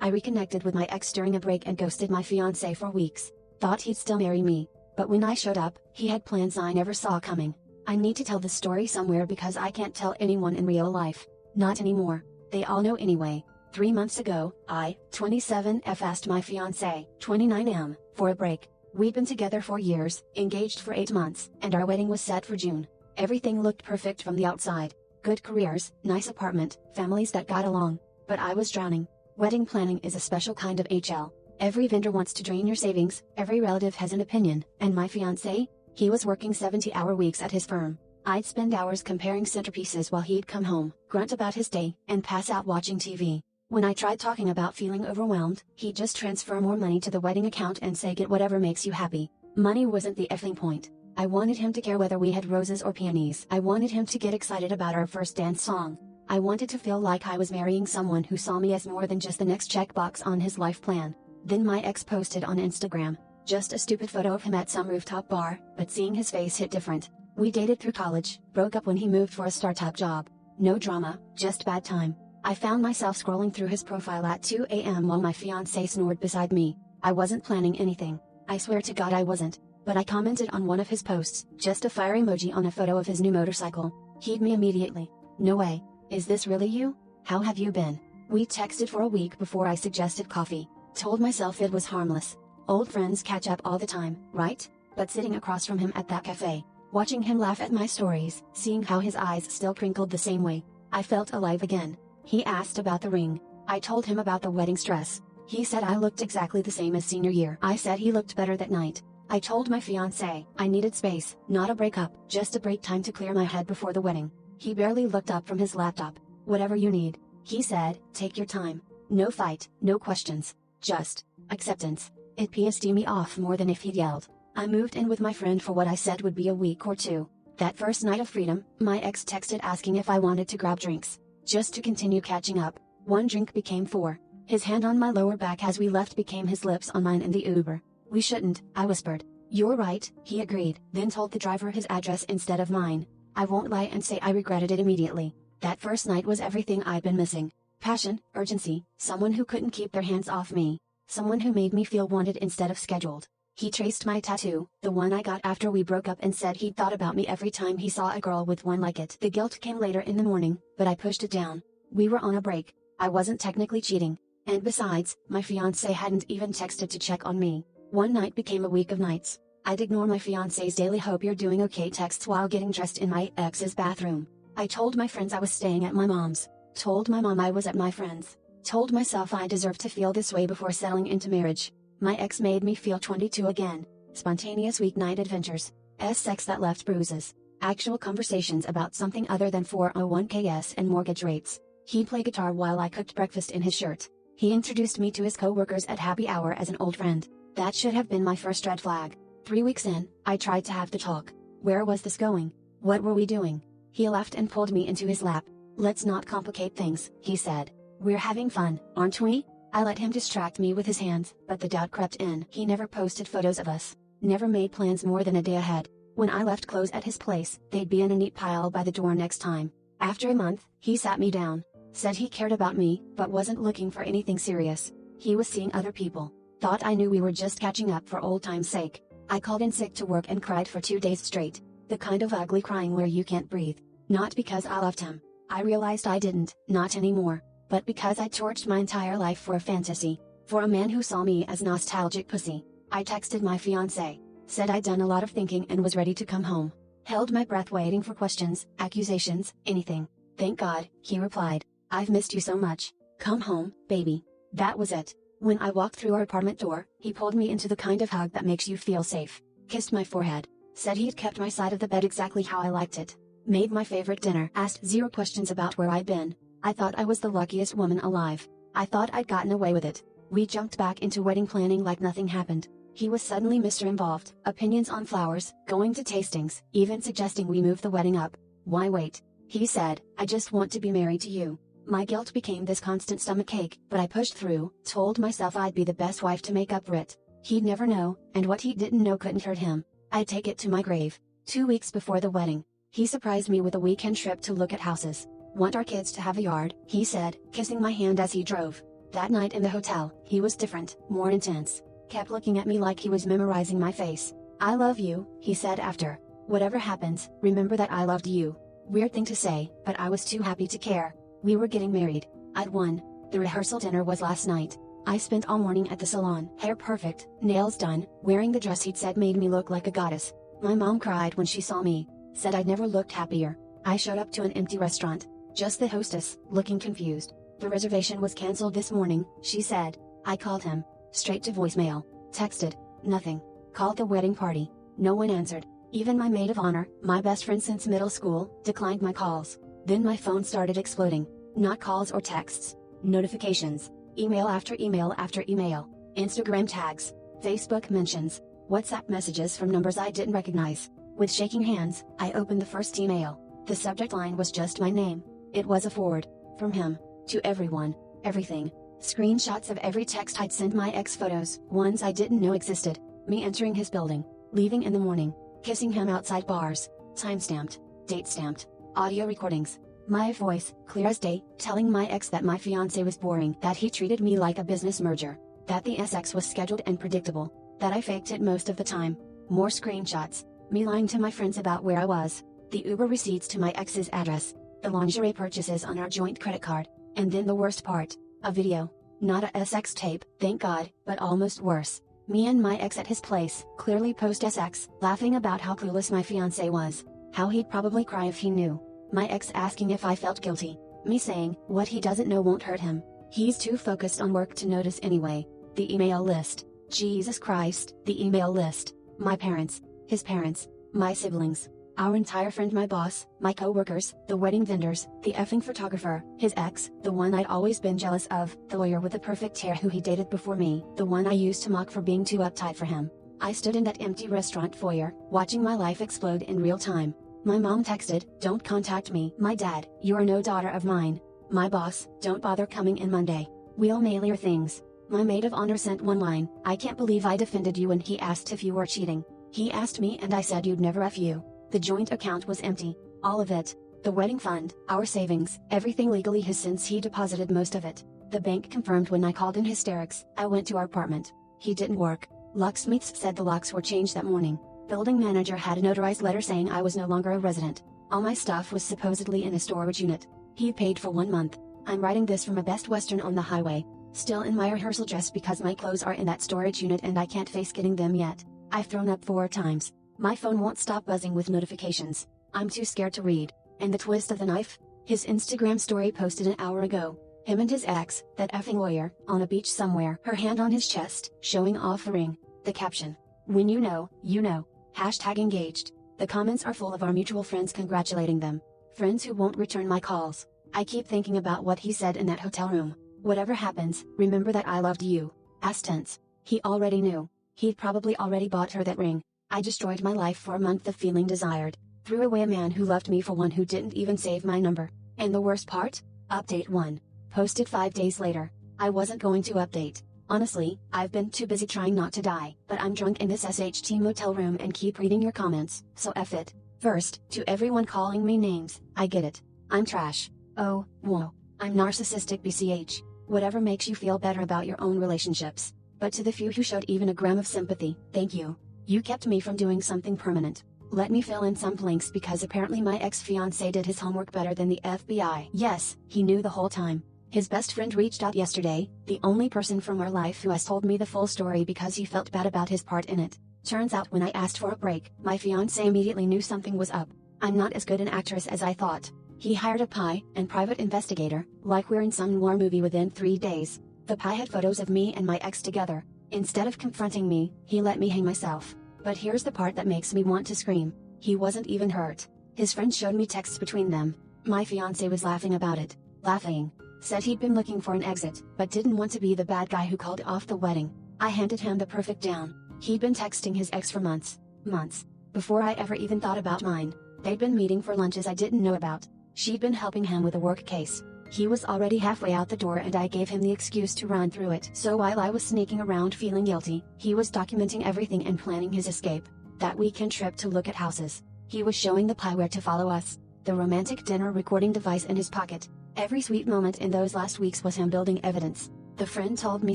I reconnected with my ex during a break and ghosted my fiancé for weeks. Thought he'd still marry me. But when I showed up, he had plans I never saw coming. I need to tell this story somewhere because I can't tell anyone in real life. Not anymore. They all know anyway. 3 months ago, I, 27F, asked my fiancé, 29M, for a break. We'd been together for years, engaged for 8 months, and our wedding was set for June. Everything looked perfect from the outside. Good careers, nice apartment, families that got along. But I was drowning. Wedding planning is a special kind of HL. Every vendor wants to drain your savings, every relative has an opinion, and my fiancé? He was working 70-hour weeks at his firm. I'd spend hours comparing centerpieces while he'd come home, grunt about his day, and pass out watching TV. When I tried talking about feeling overwhelmed, he'd just transfer more money to the wedding account and say get whatever makes you happy. Money wasn't the effing point. I wanted him to care whether we had roses or peonies. I wanted him to get excited about our first dance song. I wanted to feel like I was marrying someone who saw me as more than just the next checkbox on his life plan. Then my ex posted on Instagram. Just a stupid photo of him at some rooftop bar, but seeing his face hit different. We dated through college, broke up when he moved for a startup job. No drama, just bad time. I found myself scrolling through his profile at 2 a.m. while my fiancé snored beside me. I wasn't planning anything. I swear to God I wasn't. But I commented on one of his posts, just a fire emoji on a photo of his new motorcycle. He'd me immediately. No way. Is this really you? How have you been? We texted for a week before I suggested coffee. Told myself it was harmless. Old friends catch up all the time, right? But sitting across from him at that cafe, watching him laugh at my stories, seeing how his eyes still crinkled the same way, I felt alive again. He asked about the ring. I told him about the wedding dress. He said I looked exactly the same as senior year. I said he looked better that night. I told my fiancé I needed space, not a breakup, just a break time to clear my head before the wedding. He barely looked up from his laptop. Whatever you need. He said, take your time. No fight, no questions. Just acceptance. It pissed me off more than if he'd yelled. I moved in with my friend for what I said would be a week or two. That first night of freedom, my ex texted asking if I wanted to grab drinks. Just to continue catching up. 1 drink became 4. His hand on my lower back as we left became his lips on mine in the Uber. We shouldn't, I whispered. You're right, he agreed, then told the driver his address instead of mine. I won't lie and say I regretted it immediately. That first night was everything I'd been missing. Passion, urgency, someone who couldn't keep their hands off me. Someone who made me feel wanted instead of scheduled. He traced my tattoo, the one I got after we broke up, and said he'd thought about me every time he saw a girl with one like it. The guilt came later in the morning, but I pushed it down. We were on a break. I wasn't technically cheating. And besides, my fiancé hadn't even texted to check on me. One night became a week of nights. I'd ignore my fiancé's daily hope you're doing okay texts while getting dressed in my ex's bathroom. I told my friends I was staying at my mom's. Told my mom I was at my friend's. Told myself I deserved to feel this way before settling into marriage. My ex made me feel 22 again. Spontaneous weeknight adventures. Sex that left bruises. Actual conversations about something other than 401ks and mortgage rates. He'd play guitar while I cooked breakfast in his shirt. He introduced me to his co-workers at happy hour as an old friend. That should have been my first red flag. 3 weeks in, I tried to have the talk. Where was this going? What were we doing? He laughed and pulled me into his lap. Let's not complicate things, he said. We're having fun, aren't we? I let him distract me with his hands, but the doubt crept in. He never posted photos of us. Never made plans more than a day ahead. When I left clothes at his place, they'd be in a neat pile by the door next time. After a month, he sat me down. Said he cared about me, but wasn't looking for anything serious. He was seeing other people. Thought I knew we were just catching up for old time's sake. I called in sick to work and cried for 2 days straight. The kind of ugly crying where you can't breathe. Not because I loved him. I realized I didn't, not anymore. But because I torched my entire life for a fantasy. For a man who saw me as nostalgic pussy. I texted my fiancé. Said I'd done a lot of thinking and was ready to come home. Held my breath waiting for questions, accusations, anything. Thank God, he replied. I've missed you so much. Come home, baby. That was it. When I walked through our apartment door, he pulled me into the kind of hug that makes you feel safe. Kissed my forehead. Said he'd kept my side of the bed exactly how I liked it. Made my favorite dinner. Asked 0 questions about where I'd been. I thought I was the luckiest woman alive. I thought I'd gotten away with it. We jumped back into wedding planning like nothing happened. He was suddenly Mr. Involved. Opinions on flowers, going to tastings, even suggesting we move the wedding up. Why wait? He said, I just want to be married to you. My guilt became this constant stomachache, but I pushed through, told myself I'd be the best wife to make up for it. He'd never know, and what he didn't know couldn't hurt him. I'd take it to my grave. 2 weeks before the wedding, he surprised me with a weekend trip to look at houses. Want our kids to have a yard, he said, kissing my hand as he drove. That night in the hotel, he was different, more intense. Kept looking at me like he was memorizing my face. "I love you," he said after. "Whatever happens, remember that I loved you." Weird thing to say, but I was too happy to care. We were getting married. I'd won. The rehearsal dinner was last night. I spent all morning at the salon, hair perfect, nails done, wearing the dress he'd said made me look like a goddess. My mom cried when she saw me. Said I'd never looked happier. I showed up to an empty restaurant. Just the hostess, looking confused. "The reservation was cancelled this morning," she said. I called him. Straight to voicemail. Texted. Nothing. Called the wedding party. No one answered. Even my maid of honor, my best friend since middle school, declined my calls. Then my phone started exploding. Not calls or texts. Notifications. Email after email after email. Instagram tags. Facebook mentions. WhatsApp messages from numbers I didn't recognize. With shaking hands, I opened the first email. The subject line was just my name. It was a forward. From him. To everyone. Everything. Screenshots of every text I'd sent my ex, photos, ones I didn't know existed. Me entering his building. Leaving in the morning. Kissing him outside bars. Timestamped. Date stamped. Audio recordings. My voice, clear as day, telling my ex that my fiancé was boring, that he treated me like a business merger, that the sex was scheduled and predictable, that I faked it most of the time. More screenshots. Me lying to my friends about where I was. The Uber receipts to my ex's address. The lingerie purchases on our joint credit card. And then the worst part. A video. Not a sex tape, thank God, but almost worse. Me and my ex at his place, clearly post-sex, laughing about how clueless my fiancé was. How he'd probably cry if he knew. My ex asking if I felt guilty. Me saying, what he doesn't know won't hurt him. He's too focused on work to notice anyway. The email list. Jesus Christ, the email list. My parents. His parents. My siblings. Our entire friend, my boss, my co-workers, the wedding vendors, the effing photographer, his ex, the one I'd always been jealous of, the lawyer with the perfect hair who he dated before me, the one I used to mock for being too uptight for him. I stood in that empty restaurant foyer, watching my life explode in real time. My mom texted, "Don't contact me." My dad, "You are no daughter of mine." My boss, "Don't bother coming in Monday. We'll mail your things." My maid of honor sent one line, "I can't believe I defended you when he asked if you were cheating. He asked me and I said you'd never F you." The joint account was empty. All of it. The wedding fund, our savings, everything legally his since he deposited most of it. The bank confirmed when I called in hysterics. I went to our apartment. He didn't work. Locksmiths said the locks were changed that morning. Building manager had a notarized letter saying I was no longer a resident. All my stuff was supposedly in a storage unit. He paid for 1 month. I'm writing this from a Best Western on the highway. Still in my rehearsal dress because my clothes are in that storage unit and I can't face getting them yet. I've thrown up 4 times. My phone won't stop buzzing with notifications. I'm too scared to read. And the twist of the knife? His Instagram story posted an hour ago. Him and his ex, that effing lawyer, on a beach somewhere, her hand on his chest, showing off a ring. The caption. "When you know, you know." #engaged. The comments are full of our mutual friends congratulating them. Friends who won't return my calls. I keep thinking about what he said in that hotel room. Whatever happens, remember that I loved you. Past tense. He already knew. He'd probably already bought her that ring. I destroyed my life for a month of feeling desired. Threw away a man who loved me for one who didn't even save my number. And the worst part? Update 1. Posted 5 days later. I wasn't going to update. Honestly, I've been too busy trying not to die, but I'm drunk in this SHT motel room and keep reading your comments, so F it. First, to everyone calling me names, I get it. I'm trash. Oh, whoa. I'm narcissistic BCH. Whatever makes you feel better about your own relationships. But to the few who showed even a gram of sympathy, thank you. You kept me from doing something permanent. Let me fill in some blanks because apparently my ex-fiancé did his homework better than the FBI. Yes, he knew the whole time. His best friend reached out yesterday, the only person from our life who has told me the full story because he felt bad about his part in it. Turns out when I asked for a break, my fiancé immediately knew something was up. I'm not as good an actress as I thought. He hired a PI and private investigator, like we're in some noir movie within 3 days. The PI had photos of me and my ex together. Instead of confronting me, he let me hang myself. But here's the part that makes me want to scream. He wasn't even hurt. His friend showed me texts between them. My fiancé was laughing about it. Laughing. Said he'd been looking for an exit, but didn't want to be the bad guy who called off the wedding. I handed him the perfect down. He'd been texting his ex for months. Months. Before I ever even thought about mine. They'd been meeting for lunches I didn't know about. She'd been helping him with a work case. He was already halfway out the door and I gave him the excuse to run through it. So while I was sneaking around feeling guilty, he was documenting everything and planning his escape. That weekend trip to look at houses. He was showing the PI where to follow us. The romantic dinner recording device in his pocket. Every sweet moment in those last weeks was him building evidence. The friend told me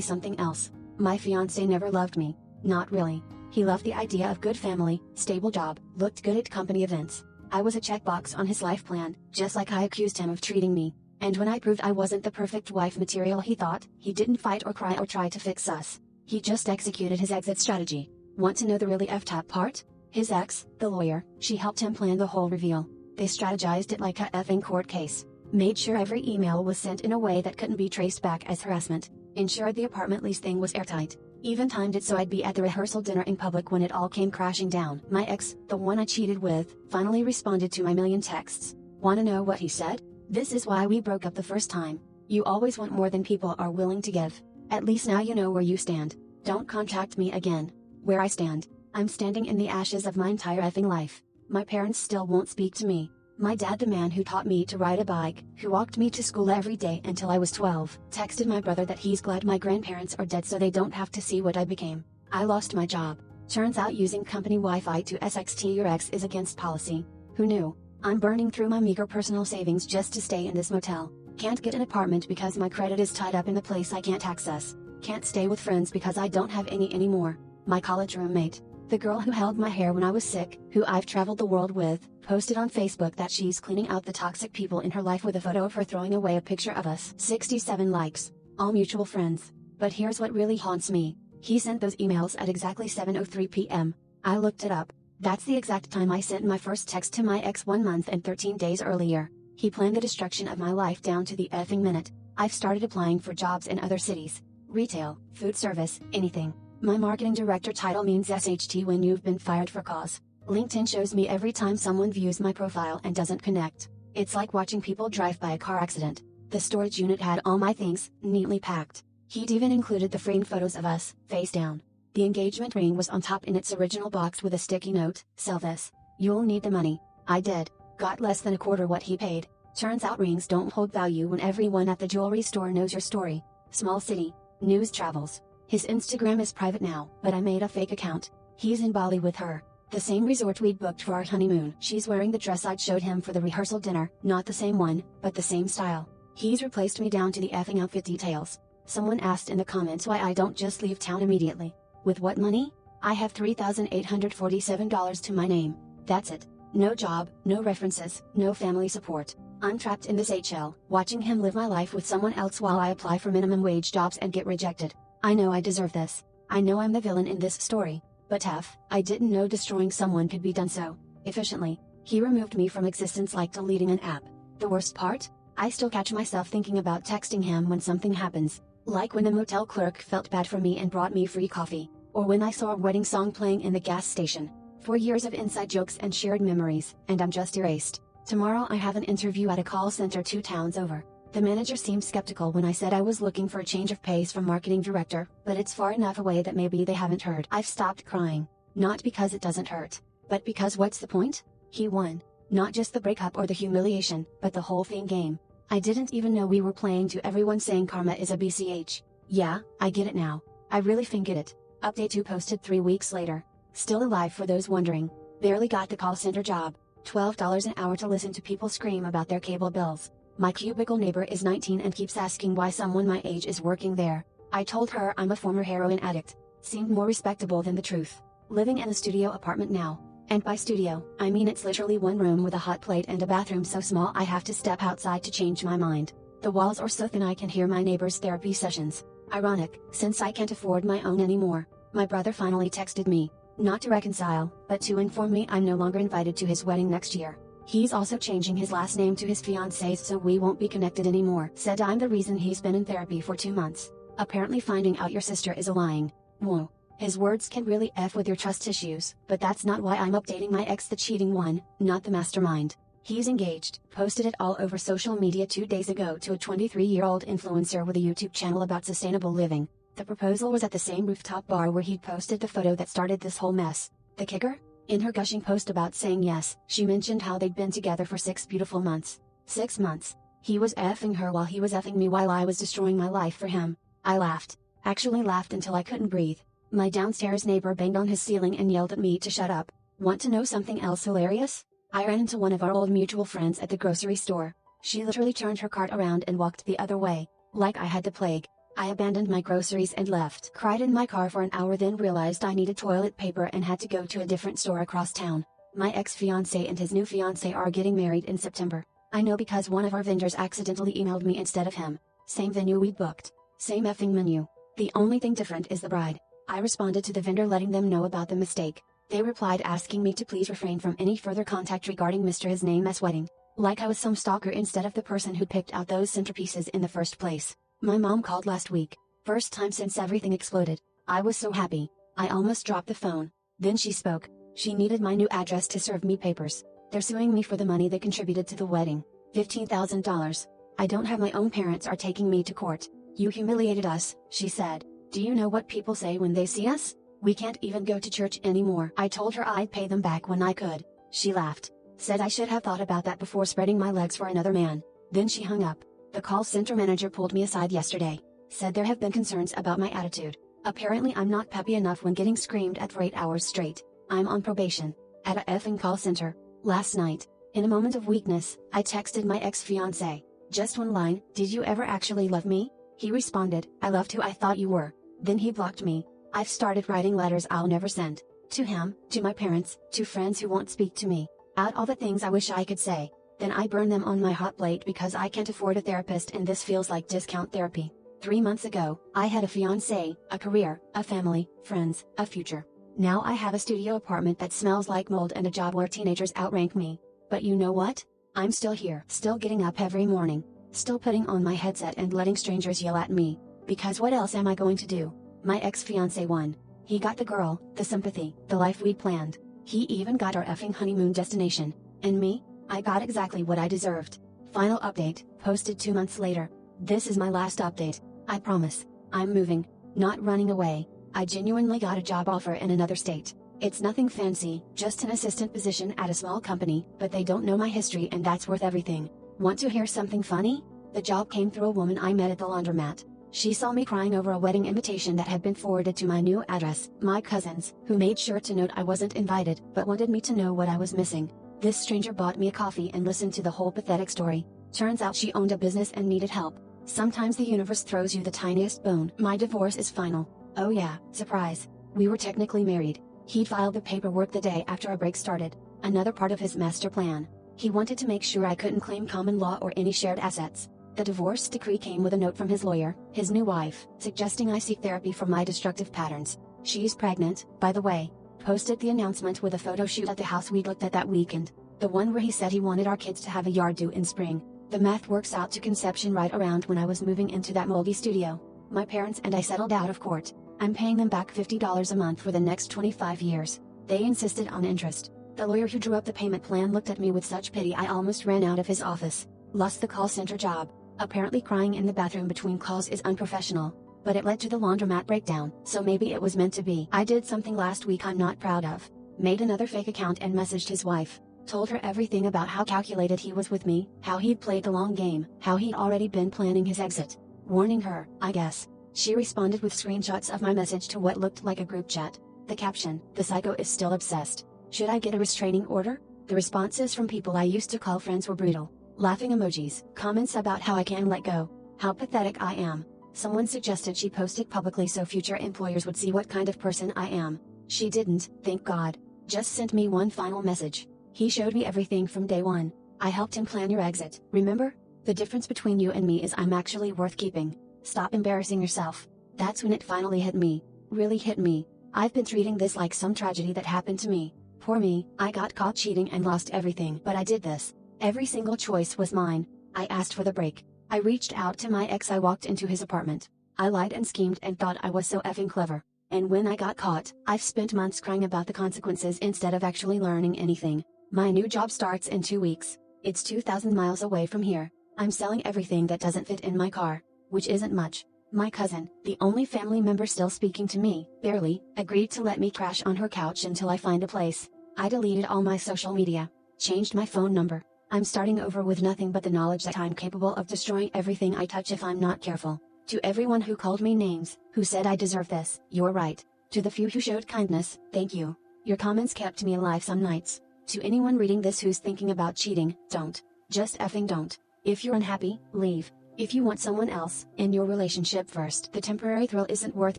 something else. My fiancé never loved me. Not really. He loved the idea of good family, stable job, looked good at company events. I was a checkbox on his life plan, just like I accused him of treating me. And when I proved I wasn't the perfect wife material he thought, he didn't fight or cry or try to fix us. He just executed his exit strategy. Want to know the really effed up part? His ex, the lawyer, she helped him plan the whole reveal. They strategized it like a effing court case. Made sure every email was sent in a way that couldn't be traced back as harassment. Ensured the apartment lease thing was airtight. Even timed it so I'd be at the rehearsal dinner in public when it all came crashing down. My ex, the one I cheated with, finally responded to my million texts. Wanna know what he said? This is why we broke up the first time. You always want more than people are willing to give. At least now you know where you stand. Don't contact me again. Where I stand. I'm standing in the ashes of my entire effing life. My parents still won't speak to me. My dad, the man who taught me to ride a bike, who walked me to school every day until I was 12, texted my brother that he's glad my grandparents are dead so they don't have to see what I became. I lost my job. Turns out using company Wi-Fi to SXT your ex is against policy. Who knew? I'm burning through my meager personal savings just to stay in this motel. Can't get an apartment because my credit is tied up in the place I can't access. Can't stay with friends because I don't have any anymore. My college roommate, the girl who held my hair when I was sick, who I've traveled the world with, posted on Facebook that she's cleaning out the toxic people in her life with a photo of her throwing away a picture of us. 67 likes. All mutual friends. But here's what really haunts me. He sent those emails at exactly 7:03 p.m. I looked it up. That's the exact time I sent my first text to my ex 1 month and 13 days earlier. He planned the destruction of my life down to the effing minute. I've started applying for jobs in other cities. Retail, food service, anything. My marketing director title means SHT when you've been fired for cause. LinkedIn shows me every time someone views my profile and doesn't connect. It's like watching people drive by a car accident. The storage unit had all my things, neatly packed. He'd even included the framed photos of us, face down. The engagement ring was on top in its original box with a sticky note, "Sell this. You'll need the money." I did. Got less than a quarter what he paid. Turns out rings don't hold value when everyone at the jewelry store knows your story. Small city. News travels. His Instagram is private now, but I made a fake account. He's in Bali with her. The same resort we'd booked for our honeymoon. She's wearing the dress I'd showed him for the rehearsal dinner, not the same one, but the same style. He's replaced me down to the effing outfit details. Someone asked in the comments why I don't just leave town immediately. With what money? I have $3,847 to my name. That's it. No job, no references, no family support. I'm trapped in this HL, watching him live my life with someone else while I apply for minimum wage jobs and get rejected. I know I deserve this. I know I'm the villain in this story. But I didn't know destroying someone could be done so efficiently. He removed me from existence like deleting an app. The worst part? I still catch myself thinking about texting him when something happens. Like when the motel clerk felt bad for me and brought me free coffee. Or when I saw a wedding song playing in the gas station. 4 years of inside jokes and shared memories, and I'm just erased. Tomorrow I have an interview at a call center 2 towns over. The manager seemed skeptical when I said I was looking for a change of pace from marketing director, but it's far enough away that maybe they haven't heard. I've stopped crying. Not because it doesn't hurt, but because what's the point? He won. Not just the breakup or the humiliation, but the whole thing game. I didn't even know we were playing to everyone saying karma is a BCH. Yeah, I get it now. I really think get it. Update 2 posted 3 weeks later. Still alive for those wondering. Barely got the call center job. $12 an hour to listen to people scream about their cable bills. My cubicle neighbor is 19 and keeps asking why someone my age is working there. I told her I'm a former heroin addict. Seemed more respectable than the truth. Living in a studio apartment now. And by studio, I mean it's literally one room with a hot plate and a bathroom so small I have to step outside to change my mind. The walls are so thin I can hear my neighbor's therapy sessions. Ironic, since I can't afford my own anymore. My brother finally texted me. Not to reconcile, but to inform me I'm no longer invited to his wedding next year. He's also changing his last name to his fiancé's so we won't be connected anymore. Said I'm the reason he's been in therapy for 2 months. Apparently finding out your sister is a lying. Whoa. His words can really F with your trust issues, but that's not why I'm updating my ex, the cheating one, not the mastermind. He's engaged, posted it all over social media 2 days ago to a 23-year-old influencer with a YouTube channel about sustainable living. The proposal was at the same rooftop bar where he'd posted the photo that started this whole mess. The kicker? In her gushing post about saying yes, she mentioned how they'd been together for 6 beautiful months. 6 months. He was effing her while he was effing me while I was destroying my life for him. I laughed. Actually laughed until I couldn't breathe. My downstairs neighbor banged on his ceiling and yelled at me to shut up. Want to know something else hilarious? I ran into one of our old mutual friends at the grocery store. She literally turned her cart around and walked the other way. Like I had the plague. I abandoned my groceries and left. Cried in my car for an hour, then realized I needed toilet paper and had to go to a different store across town. My ex-fiancé and his new fiancée are getting married in September. I know because one of our vendors accidentally emailed me instead of him. Same venue we'd booked. Same effing menu. The only thing different is the bride. I responded to the vendor letting them know about the mistake. They replied asking me to please refrain from any further contact regarding Mr. His name as wedding. Like I was some stalker instead of the person who picked out those centerpieces in the first place. My mom called last week. First time since everything exploded. I was so happy. I almost dropped the phone. Then she spoke. She needed my new address to serve me papers. They're suing me for the money they contributed to the wedding. $15,000. I don't have my own parents are taking me to court. You humiliated us, she said. Do you know what people say when they see us? We can't even go to church anymore. I told her I'd pay them back when I could. She laughed. Said I should have thought about that before spreading my legs for another man. Then she hung up. The call center manager pulled me aside yesterday. Said there have been concerns about my attitude. Apparently I'm not peppy enough when getting screamed at for 8 hours straight. I'm on probation. At a effing call center. Last night, in a moment of weakness, I texted my ex-fiancé. Just one line, "Did you ever actually love me?" He responded, "I loved who I thought you were." Then he blocked me. I've started writing letters I'll never send. To him, to my parents, to friends who won't speak to me. Out all the things I wish I could say. Then I burn them on my hot plate because I can't afford a therapist and this feels like discount therapy. 3 months ago, I had a fiancé, a career, a family, friends, a future. Now I have a studio apartment that smells like mold and a job where teenagers outrank me. But you know what? I'm still here. Still getting up every morning. Still putting on my headset and letting strangers yell at me. Because what else am I going to do? My ex-fiancé won. He got the girl, the sympathy, the life we'd planned. He even got our effing honeymoon destination. And me? I got exactly what I deserved. Final update, posted 2 months later. This is my last update. I promise. I'm moving. Not running away. I genuinely got a job offer in another state. It's nothing fancy, just an assistant position at a small company, but they don't know my history and that's worth everything. Want to hear something funny? The job came through a woman I met at the laundromat. She saw me crying over a wedding invitation that had been forwarded to my new address, my cousin's, who made sure to note I wasn't invited, but wanted me to know what I was missing. This stranger bought me a coffee and listened to the whole pathetic story. Turns out she owned a business and needed help. Sometimes the universe throws you the tiniest bone. My divorce is final. Oh yeah, surprise. We were technically married. He'd filed the paperwork the day after our break started. Another part of his master plan. He wanted to make sure I couldn't claim common law or any shared assets. The divorce decree came with a note from his lawyer, his new wife, suggesting I seek therapy for my destructive patterns. She's pregnant, by the way. Posted the announcement with a photo shoot at the house we'd looked at that weekend. The one where he said he wanted our kids to have a yard due in spring. The math works out to conception right around when I was moving into that moldy studio. My parents and I settled out of court. I'm paying them back $50 a month for the next 25 years. They insisted on interest. The lawyer who drew up the payment plan looked at me with such pity I almost ran out of his office. Lost the call center job. Apparently crying in the bathroom between calls is unprofessional. But it led to the laundromat breakdown, so maybe it was meant to be. I did something last week I'm not proud of. Made another fake account and messaged his wife. Told her everything about how calculated he was with me, how he'd played the long game, how he'd already been planning his exit. Warning her, I guess. She responded with screenshots of my message to what looked like a group chat. The caption, "The psycho is still obsessed. Should I get a restraining order?" The responses from people I used to call friends were brutal. Laughing emojis, comments about how I can let go. How pathetic I am. Someone suggested she post it publicly so future employers would see what kind of person I am. She didn't, thank God. Just sent me one final message. He showed me everything from day one. I helped him plan your exit, remember? The difference between you and me is I'm actually worth keeping. Stop embarrassing yourself. That's when it finally hit me. Really hit me. I've been treating this like some tragedy that happened to me. Poor me, I got caught cheating and lost everything. But I did this. Every single choice was mine. I asked for the break. I reached out to my ex. I walked into his apartment. I lied and schemed and thought I was so effing clever. And when I got caught, I've spent months crying about the consequences instead of actually learning anything. My new job starts in 2 weeks. It's 2,000 miles away from here. I'm selling everything that doesn't fit in my car, which isn't much. My cousin, the only family member still speaking to me, barely, agreed to let me crash on her couch until I find a place. I deleted all my social media, changed my phone number. I'm starting over with nothing but the knowledge that I'm capable of destroying everything I touch if I'm not careful. To everyone who called me names, who said I deserve this, you're right. To the few who showed kindness, thank you. Your comments kept me alive some nights. To anyone reading this who's thinking about cheating, don't. Just effing don't. If you're unhappy, leave. If you want someone else in your relationship first, the temporary thrill isn't worth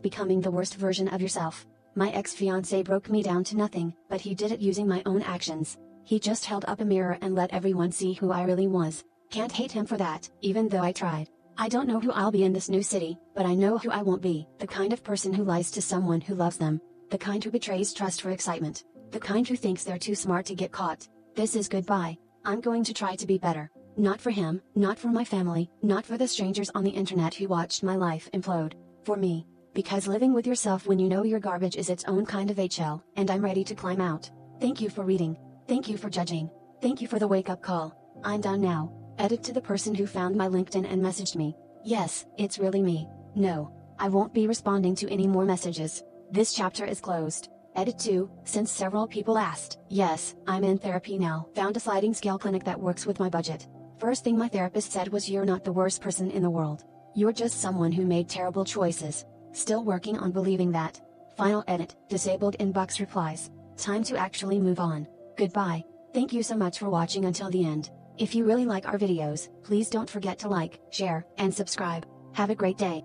becoming the worst version of yourself. My ex-fiancé broke me down to nothing, but he did it using my own actions. He just held up a mirror and let everyone see who I really was. Can't hate him for that, even though I tried. I don't know who I'll be in this new city, but I know who I won't be. The kind of person who lies to someone who loves them. The kind who betrays trust for excitement. The kind who thinks they're too smart to get caught. This is goodbye. I'm going to try to be better. Not for him, not for my family, not for the strangers on the internet who watched my life implode. For me. Because living with yourself when you know you're garbage is its own kind of HL, and I'm ready to climb out. Thank you for reading. Thank you for judging. Thank you for the wake-up call. I'm done now. Edit to the person who found my LinkedIn and messaged me. Yes, it's really me. No. I won't be responding to any more messages. This chapter is closed. Edit 2, since several people asked. Yes, I'm in therapy now. Found a sliding scale clinic that works with my budget. First thing my therapist said was, you're not the worst person in the world. You're just someone who made terrible choices. Still working on believing that. Final edit, disabled inbox replies. Time to actually move on. Goodbye. Thank you so much for watching until the end. If you really like our videos, please don't forget to like, share, and subscribe. Have a great day.